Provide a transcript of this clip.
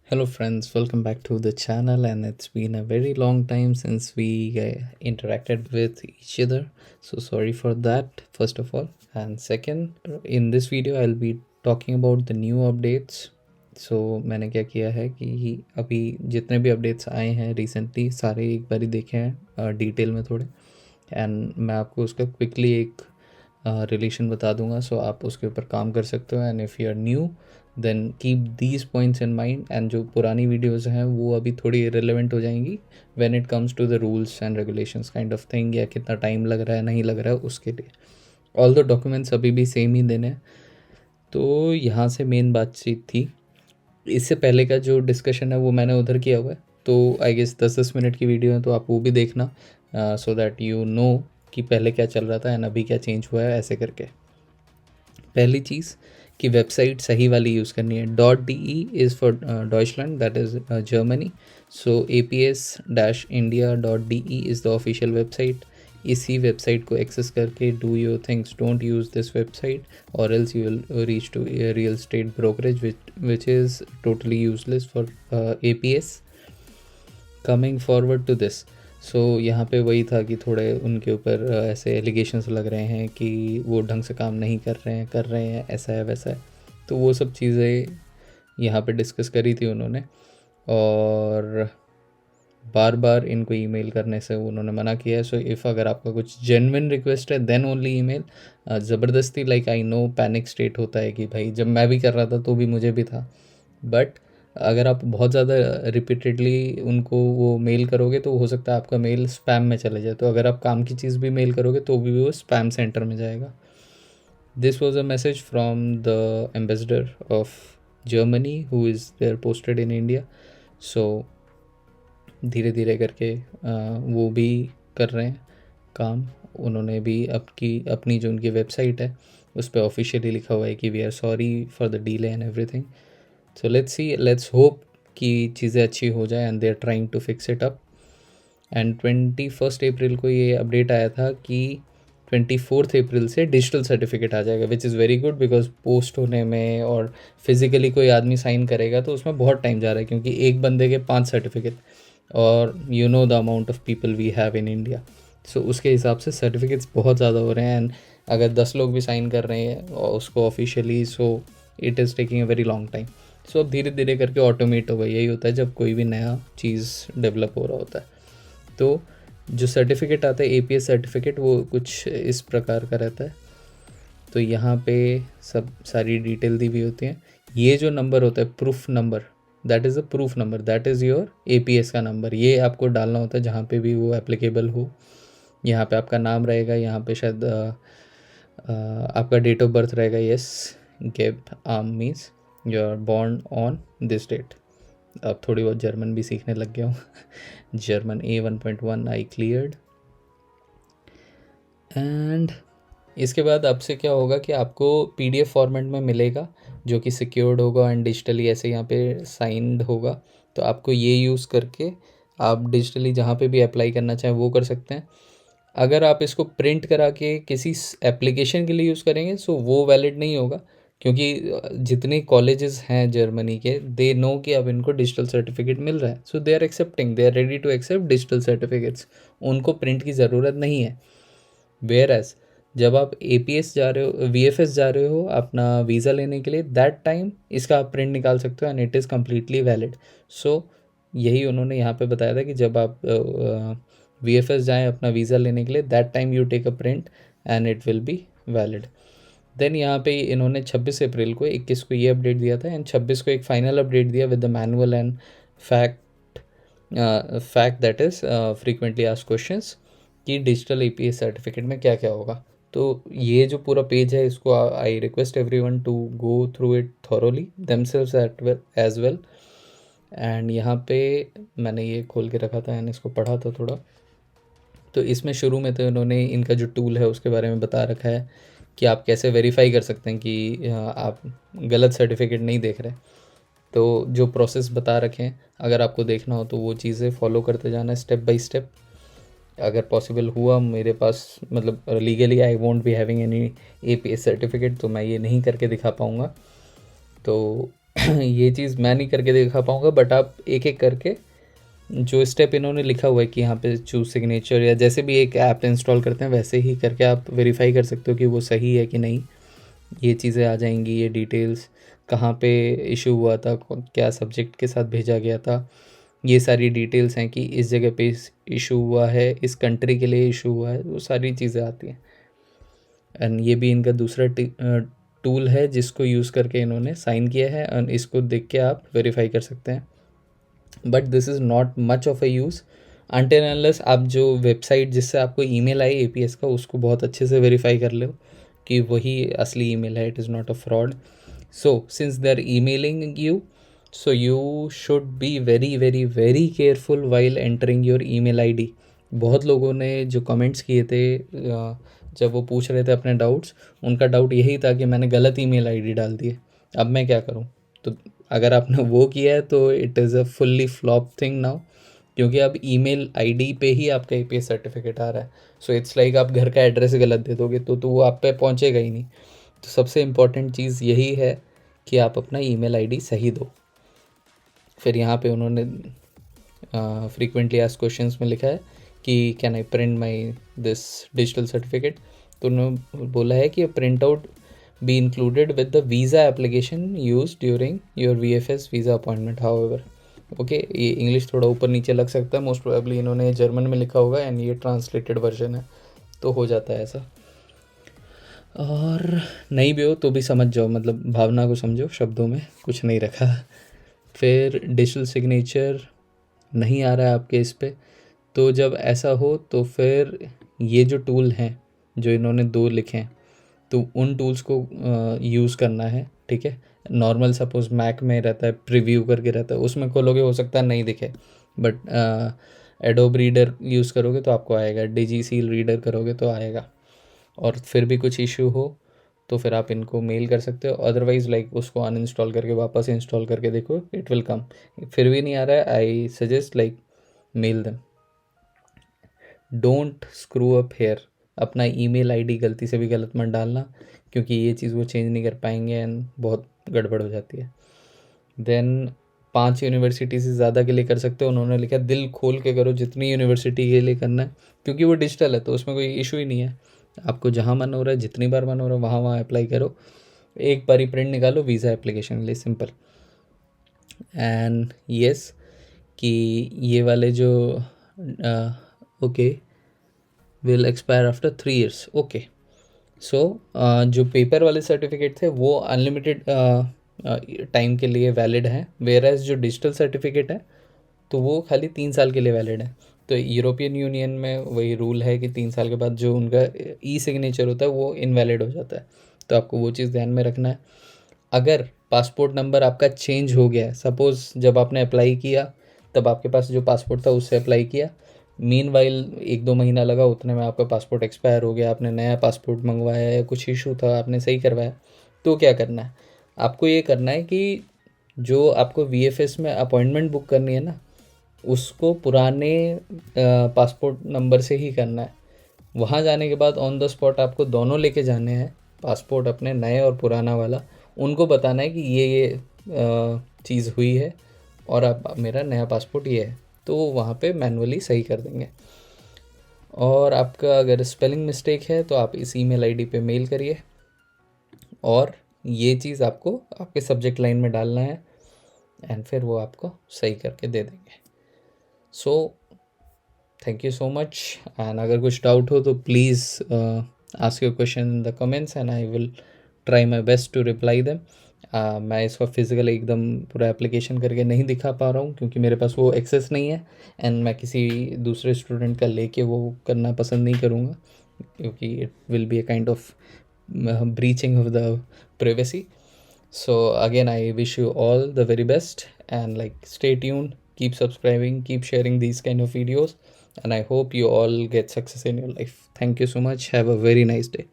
Hello, friends, welcome back to the channel. And it's been a very long time since we interacted with each other. So, sorry for that, first of all. And second, in this video, I'll be talking about the new updates. So, मैंने क्या किया है कि अभी जितने भी updates आए हैं रिसेंटली सारे एक बार ही देखे हैं डिटेल में थोड़े, एंड मैं आपको उसका क्विकली एक रिलेशन बता दूंगा. सो आप उसके ऊपर काम कर सकते हो. And if you are new then keep these points in mind. And जो पुरानी वीडियोज़ हैं वो अभी थोड़ी इरेलीवेंट हो जाएंगी when it comes to the rules and regulations kind of thing, या कितना टाइम लग रहा है नहीं लग रहा है उसके लिए. ऑल द डॉक्यूमेंट्स अभी भी सेम ही देने हैं. तो यहाँ से मेन बातचीत थी. इससे पहले का जो डिस्कशन है वो मैंने उधर किया हुआ है, तो आई गेस 10-10 मिनट की वीडियो है, तो आप वो भी देखना सो दैट यू नो कि पहले क्या चल रहा था एंड अभी क्या चेंज हुआ है ऐसे करके. पहली चीज़ कि वेबसाइट सही वाली यूज़ करनी है. .de is for Deutschland, that is Germany. So APS-India.de is the official website. इसी वेबसाइट को एक्सेस करके do your things. Don't use this website or else you will reach to real estate brokerage which is totally useless for APS. Coming forward to this, so यहाँ पे वही था कि थोड़े उनके ऊपर ऐसे एलिगेशंस लग रहे हैं कि वो ढंग से काम नहीं कर रहे हैं ऐसा है वैसा है. तो वो सब चीज़ें यहाँ पे डिस्कस करी थी उन्होंने, और बार बार इनको ईमेल करने से उन्होंने मना किया है. सो इफ़ अगर आपका कुछ जेन्युइन रिक्वेस्ट है देन ओनली ईमेल. ज़बरदस्ती, like I know panic state होता है कि भाई जब मैं भी कर रहा था तो भी मुझे भी था, बट अगर आप बहुत ज़्यादा रिपीटेडली उनको वो मेल करोगे तो हो सकता है आपका मेल स्पैम में चले जाए. तो अगर आप काम की चीज़ भी मेल करोगे तो भी वो स्पैम सेंटर में जाएगा. This was a message from the ambassador of Germany who is there posted in India. So धीरे धीरे करके वो भी कर रहे हैं काम. उन्होंने भी अपनी जो उनकी वेबसाइट है उस पर ऑफिशियली लिखा हुआ है कि we are sorry for the delay and everything. So let's hope कि चीज़ें अच्छी हो जाए and they are trying to fix it up. And 21 अप्रैल को ये अपडेट आया था कि 24 अप्रैल से डिजिटल सर्टिफिकेट आ जाएगा, which is very good because post होने में और फिज़िकली कोई आदमी साइन करेगा तो उसमें बहुत टाइम जा रहा है, क्योंकि एक बंदे के 5 सर्टिफिकेट, और you know the amount of people we have in India. So उसके हिसाब से सर्टिफिकेट्स बहुत ज़्यादा हो रहे हैं. एंड अगर 10 लोग भी साइन कर रहे हैं उसको officially, so it is taking a very long time. So अब धीरे धीरे करके ऑटोमेट होगा. यही होता है जब कोई भी नया चीज़ डेवलप हो रहा होता है. तो जो सर्टिफिकेट आता है APS सर्टिफिकेट वो कुछ इस प्रकार का रहता है. तो यहाँ पे सब सारी डिटेल दी हुई होती हैं. ये जो नंबर होता है proof number, that is a proof number, that is your APS का नंबर. ये आपको डालना होता है जहाँ पे भी वो एप्लीकेबल हो. यहाँ पे आपका नाम रहेगा, यहाँ पे शायद आपका डेट ऑफ बर्थ रहेगा. यस, गेब आर्म means you are born on this date. अब थोड़ी बहुत जर्मन भी सीखने लग गया हूँ. German A1.1 I cleared. And इसके बाद अब से क्या होगा कि आपको PDF फॉर्मेट में मिलेगा जो कि सिक्योर्ड होगा एंड डिजिटली ऐसे यहाँ पे साइंड होगा. तो आपको ये यूज़ करके आप डिजिटली जहाँ पे भी अप्लाई करना चाहें वो कर सकते हैं. अगर आप इसको प्रिंट करा के किसी एप्लीकेशन के लिए यूज़ करेंगे सो वो वैलिड नहीं होगा, क्योंकि जितने कॉलेजेस हैं जर्मनी के दे नो कि अब इनको डिजिटल सर्टिफिकेट मिल रहा है. So they are ready to accept digital certificates. उनको प्रिंट की ज़रूरत नहीं है. वेयर एज जब आप APS जा रहे हो, VFS जा रहे हो अपना वीज़ा लेने के लिए, दैट टाइम इसका आप प्रिंट निकाल सकते हो and it is completely valid. So यही उन्होंने यहाँ पे बताया था कि जब आप VFS जाएँ अपना वीज़ा लेने के लिए, that time you take a print and it will be valid. Then यहाँ पे इन्होंने 26 अप्रैल को 21 को ये अपडेट दिया था एंड 26 को एक फाइनल अपडेट दिया with the manual and fact that is frequently asked questions कि डिजिटल APS सर्टिफिकेट में क्या क्या होगा. तो ये जो पूरा पेज है इसको I request everyone to go through it thoroughly themselves as well. And यहाँ पे मैंने ये खोल के रखा था एंड इसको पढ़ा था थोड़ा. तो इसमें शुरू में तो इन्होंने इनका जो टूल है उसके बारे में बता रखा है कि आप कैसे वेरीफाई कर सकते हैं कि आप गलत सर्टिफिकेट नहीं देख रहे. तो जो प्रोसेस बता रखे हैं अगर आपको देखना हो तो वो चीज़ें फॉलो करते जाना स्टेप बाय स्टेप. अगर पॉसिबल हुआ मेरे पास, मतलब legally I won't be having any APS certificate, तो मैं ये नहीं करके दिखा पाऊँगा. तो ये चीज़ मैं नहीं करके दिखा पाऊँगा, बट आप एक एक करके जो स्टेप इन्होंने लिखा हुआ है कि यहाँ पे चूज सिग्नेचर, या जैसे भी एक ऐप इंस्टॉल करते हैं वैसे ही करके आप वेरीफाई कर सकते हो कि वो सही है कि नहीं। ये चीज़ें आ जाएंगी, ये डिटेल्स, कहाँ पे इशू हुआ था, क्या सब्जेक्ट के साथ भेजा गया था, ये सारी डिटेल्स हैं कि इस जगह पे इशू हुआ है, इस कंट्री के लिए इशू हुआ है, वो सारी चीज़ें आती हैं। एंड ये भी इनका दूसरा टूल है जिसको यूज़ करके इन्होंने साइन किया है, एंड इसको देख के आप वेरीफाई कर सकते हैं। But this is not much of a use until unless आप जो वेबसाइट जिससे आपको ईमेल आई एपीएस का, उसको बहुत अच्छे से वेरीफाई कर लो कि वही असली ईमेल है, it is not a fraud. So since they're emailing you, so you should be very very very careful while entering your email ID. बहुत लोगों ने जो कमेंट्स किए थे जब वो पूछ रहे थे अपने डाउट्स, उनका डाउट यही था कि मैंने गलत ईमेल आईडी डाल दी है, अब मैं क्या करूं. तो अगर आपने वो किया है तो it is a fully flop thing now, क्योंकि अब ईमेल आईडी पे ही आपका एपीएस सर्टिफिकेट आ रहा है. सो इट्स लाइक आप घर का एड्रेस गलत दे दोगे तो वो आप पे पहुंचेगा ही नहीं. तो सबसे इम्पॉर्टेंट चीज़ यही है कि आप अपना ईमेल आईडी सही दो. फिर यहाँ पे उन्होंने फ्रीक्वेंटली आस्क्ड क्वेश्चंस में लिखा है कि can I print my this digital certificate. तो उन्होंने बोला है कि print out be included with the visa application use during your VFS visa appointment. However, okay, ये इंग्लिश थोड़ा ऊपर नीचे लग सकता है, मोस्ट प्रोबेबली इन्होंने जर्मन में लिखा होगा एंड ये ट्रांसलेटेड वर्जन है, तो हो जाता है ऐसा. और नहीं भी हो तो भी समझ जाओ, मतलब भावना को समझो, शब्दों में कुछ नहीं रखा. फिर डिजिटल सिग्नेचर नहीं आ रहा है आपके इस पे, तो जब ऐसा हो तो फिर ये जो टूल हैं जो इन्होंने 2 लिखे हैं, तो उन टूल्स को यूज़ करना है. ठीक है, नॉर्मल सपोज मैक में रहता है प्रीव्यू करके रहता है, उसमें खोलोगे हो सकता है नहीं दिखे, बट एडोब रीडर यूज़ करोगे तो आपको आएगा, डिजी सील रीडर करोगे तो आएगा. और फिर भी कुछ इशू हो तो फिर आप इनको मेल कर सकते हो, अदरवाइज़ लाइक उसको अनइंस्टॉल करके वापस इंस्टॉल करके देखो, इट विल कम. फिर भी नहीं आ रहा है, I suggest like mail them. Don't screw up here. अपना ईमेल आईडी गलती से भी गलत मत डालना, क्योंकि ये चीज़ वो चेंज नहीं कर पाएंगे एंड बहुत गड़बड़ हो जाती है. देन 5 यूनिवर्सिटी से ज़्यादा के लिए कर सकते हो. उन्होंने लिखा दिल खोल के करो, जितनी यूनिवर्सिटी के लिए करना है, क्योंकि वो डिजिटल है तो उसमें कोई इशू ही नहीं है. आपको जहाँ मन हो रहा है, जितनी बार मन हो रहा है, वहाँ वहाँ अप्लाई करो. एक बार ही प्रिंट निकालो वीज़ा एप्लीकेशन के लिए, सिंपल. एंड यस, कि ये वाले जो okay will expire after 3 years. Okay, so जो पेपर वाले सर्टिफिकेट थे वो अनलिमिटेड टाइम के लिए वैलिड हैं, वेयर एज जो डिजिटल सर्टिफिकेट है तो वो खाली 3 साल के लिए वैलिड है. तो यूरोपियन यूनियन में वही रूल है कि 3 साल के बाद जो उनका ई सिग्नेचर होता है वो इनवैलिड हो जाता है. तो आपको वो चीज़ ध्यान में रखना है. अगर पासपोर्ट नंबर आपका चेंज हो गया है, सपोज़ जब आपने अप्लाई किया तब आपके पास जो पासपोर्ट था उससे अप्लाई किया, मीन वाइल 1-2 महीना लगा, उतने में आपका पासपोर्ट एक्सपायर हो गया, आपने नया पासपोर्ट मंगवाया या कुछ इशू था आपने सही करवाया, तो क्या करना है, आपको ये करना है कि जो आपको वीएफएस में अपॉइंटमेंट बुक करनी है ना, उसको पुराने पासपोर्ट नंबर से ही करना है. वहाँ जाने के बाद ऑन द स्पॉट आपको दोनों लेके जाने हैं, पासपोर्ट अपने नए और पुराना वाला. उनको बताना है कि ये चीज़ हुई है और अब मेरा नया पासपोर्ट ये है, तो वो वहाँ पे मैनुअली सही कर देंगे. और आपका अगर स्पेलिंग मिस्टेक है तो आप इस ईमेल आईडी पे मेल करिए, और ये चीज़ आपको आपके सब्जेक्ट लाइन में डालना है एंड फिर वो आपको सही करके दे देंगे. So thank you so much. And अगर कुछ डाउट हो तो please ask your question in the comments and I will try my best to reply them. मैं इसका फिज़िकल एकदम पूरा एप्लीकेशन करके नहीं दिखा पा रहा हूँ क्योंकि मेरे पास वो एक्सेस नहीं है, एंड मैं किसी दूसरे स्टूडेंट का लेके वो करना पसंद नहीं करूँगा, क्योंकि it will be a kind of breaching of the privacy. So again, I wish you all the very best, and like stay tuned, keep subscribing, keep sharing these kind of videos, and I hope you all get success in your life. Thank you so much. Have a very nice day.